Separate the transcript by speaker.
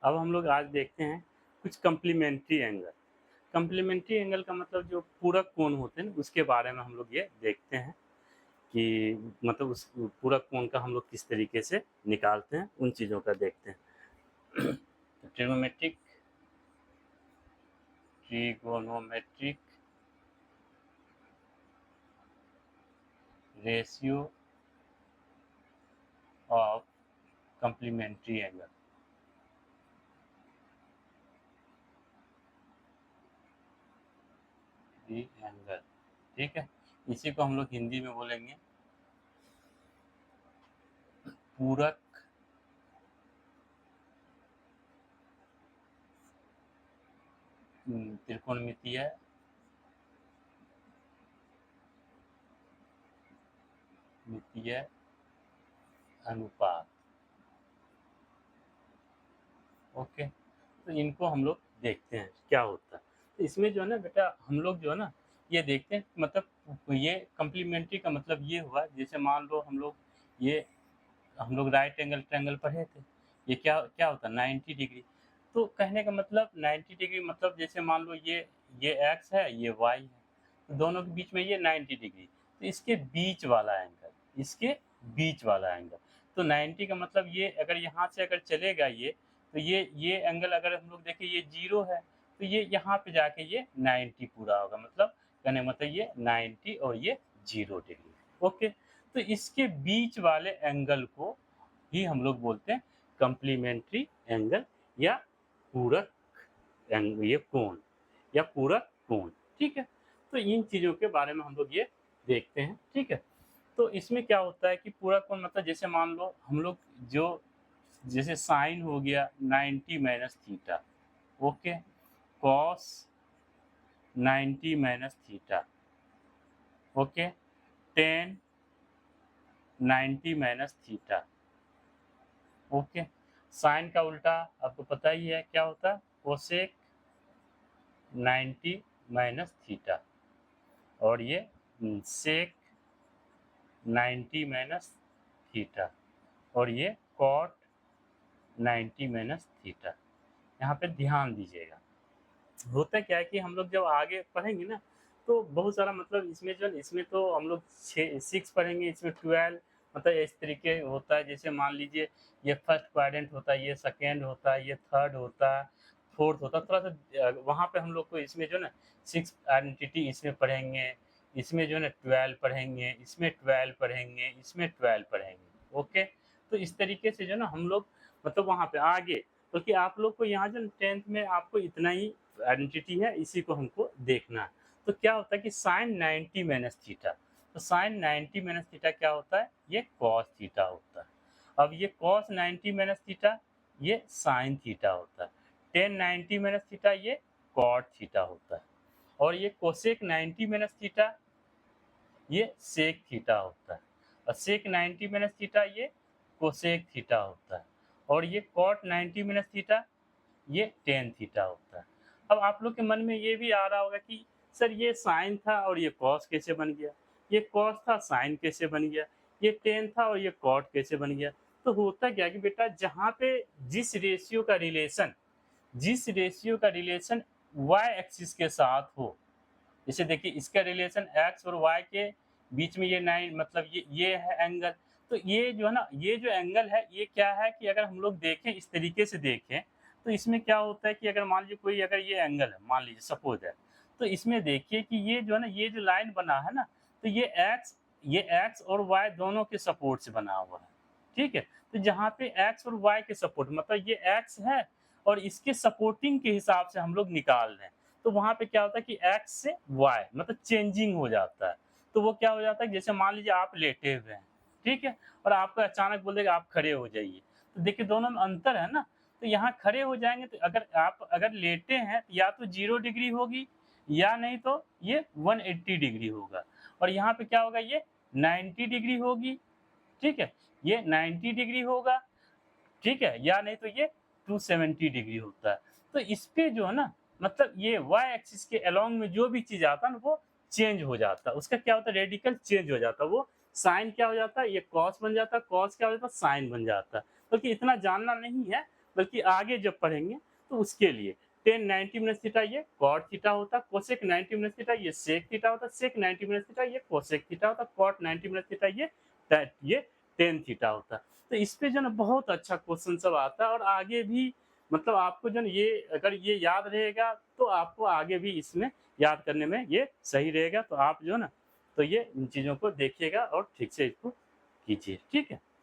Speaker 1: अब हम लोग आज देखते हैं कुछ कम्प्लीमेंट्री एंगल। कम्प्लीमेंट्री एंगल का मतलब जो पूरक कोण होते हैं उसके बारे में हम लोग ये देखते हैं कि मतलब उस पूरक कोण का हम लोग किस तरीके से निकालते हैं, उन चीज़ों का देखते हैं। Trigonometric ratio of complementary angle. Angle, ठीक है, इसी को हम लोग हिंदी में बोलेंगे पूरक त्रिकोणमितीय अनुपात। ओके, तो इनको हम लोग देखते हैं क्या होता है। तो इसमें जो है ना बेटा हम लोग जो है ना ये देखते हैं, मतलब ये कम्प्लीमेंट्री का मतलब ये हुआ, जैसे मान लो हम लोग राइट एंगल ट्रायंगल पढ़े थे। ये क्या क्या होता है 90 डिग्री। तो कहने का मतलब 90 डिग्री मतलब जैसे मान लो ये एक्स है, ये वाई है, तो दोनों के बीच में ये 90 डिग्री, तो इसके बीच वाला एंगल तो 90 का मतलब ये अगर यहाँ से अगर चलेगा तो ये एंगल अगर हम लोग देखें ये 0 है, तो ये यहाँ पे जाके ये 90 पूरा होगा, मतलब कहने मतलब ये 90 और ये 0 डिग्री। ओके, तो इसके बीच वाले एंगल को ही हम लोग बोलते हैं कम्प्लीमेंट्री एंगल या पूरक ये कोण या पूरक कोण। ठीक है, तो इन चीज़ों के बारे में हम लोग ये देखते हैं। ठीक है, तो इसमें क्या होता है कि पूरक कोण मतलब जैसे मान लो हम लोग जो जैसे साइन हो गया 90 minus theta, okay, cos 90 minus theta, okay, tan 90 minus theta. Okay, sine का उल्टा आपको पता ही है क्या होता है, कोसेक 90 माइनस थीटा, और ये सेक 90 माइनस थीटा, और ये कॉट 90 माइनस थीटा। यहाँ पे ध्यान दीजिएगा, होता क्या है कि हम लोग जब आगे पढ़ेंगे ना तो बहुत सारा मतलब इसमें तो हम लोग 6 पढ़ेंगे, इसमें 12 मतलब इस तरीके होता है। जैसे मान लीजिए ये फर्स्ट क्वाड्रेंट होता है, ये सेकेंड होता है, ये थर्ड होता है, फोर्थ होता है, थोड़ा सा वहाँ पे हम लोग को इसमें जो है ना 6 आइडेंटिटी इसमें पढ़ेंगे, इसमें जो है ना 12 पढ़ेंगे, इसमें 12 पढ़ेंगे, इसमें 12 पढ़ेंगे। ओके, तो इस तरीके से जो है ना हम लोग मतलब वहाँ पे आगे, क्योंकि आप लोग को यहाँ जो 10th में आपको इतना ही आइडेंटिटी है, इसी को हमको देखना है। तो क्या होता है कि साइन 90 माइनस थीटा, तो साइन 90 माइनस थीटा क्या होता है, ये कॉस थीटा होता है। अब ये कॉस 90 माइनस थीटा ये साइन थीटा होता है, टेन 90 माइनस थीटा ये कॉट थीटा होता है, और ये कोसेक 90 माइनस थीटा ये सेक थीटा होता है, और सेक 90 माइनस थीटा ये कोसेक थीटा होता है, और ये कॉट 90 माइनस थीटा ये टेन थीटा होता है। अब आप लोग के मन में ये भी आ रहा होगा कि सर ये साइन था और ये कॉस कैसे बन गया, ये कॉस था साइन कैसे बन गया, ये टेन था और ये कॉट कैसे बन गया। तो होता क्या कि बेटा जहाँ पे जिस रेशियो का रिलेशन वाई एक्सिस के साथ हो, जैसे देखिए इसका रिलेशन एक्स और वाई के बीच में ये 9 मतलब ये है एंगल। तो ये जो है ना ये जो एंगल है ये क्या है कि अगर हम लोग देखें इस तरीके से देखें तो इसमें क्या होता है कि अगर मान लीजिए कोई अगर ये एंगल है, मान लीजिए सपोज है, तो इसमें देखिए कि ये जो है ना ये जो लाइन बना है ना, तो ये एक्स और वाई दोनों के सपोर्ट से बना हुआ है। ठीक है, तो जहाँ पे एक्स और वाई के सपोर्ट मतलब ये एक्स है और इसके सपोर्टिंग के हिसाब से हम लोग निकाल रहे हैं, तो वहाँ पे क्या होता है कि एक्स से वाई मतलब चेंजिंग हो जाता है। तो वो क्या हो जाता है, जैसे मान लीजिए आप लेटे हुए हैं, ठीक है, और आपको अचानक बोल देगा आप खड़े हो जाइए, तो देखिए दोनों में अंतर है ना। तो यहाँ खड़े हो जाएंगे तो अगर लेटे हैं तो या तो 0 डिग्री होगी या नहीं तो ये 180 डिग्री होगा, और यहाँ पे क्या होगा ये 90 डिग्री होगी। ठीक है, ये 90 डिग्री होगा, ठीक है, या नहीं तो ये 270 डिग्री होता है। तो इस पे जो है ना मतलब ये वाई एक्सिस के अलोंग में जो भी चीज आता है ना वो चेंज हो जाता है, उसका क्या होता है रेडिकल चेंज हो जाता है, वो साइन क्या हो जाता है ये कॉस बन जाता है, कॉस क्या हो जाता है साइन बन जाता है। क्योंकि इतना जानना नहीं है, बल्कि आगे जब पढ़ेंगे तो उसके लिए टेन 90 माइनस थीटा ये कॉट थीटा होता, कोसेक 90 माइनस थीटा ये सेक थीटा होता, सेक 90 माइनस थीटा ये कोसेक थीटा होता, कॉट 90 माइनस थीटा ये टेन थीटा होता। तो इस पे जो है ना बहुत अच्छा क्वेश्चन सब आता है और आगे भी मतलब आपको जो है ये अगर ये याद रहेगा तो आपको आगे भी इसमें याद करने में ये सही रहेगा। तो आप जो है ना तो ये इन चीज़ों को देखिएगा और ठीक से इसको कीजिए, ठीक है?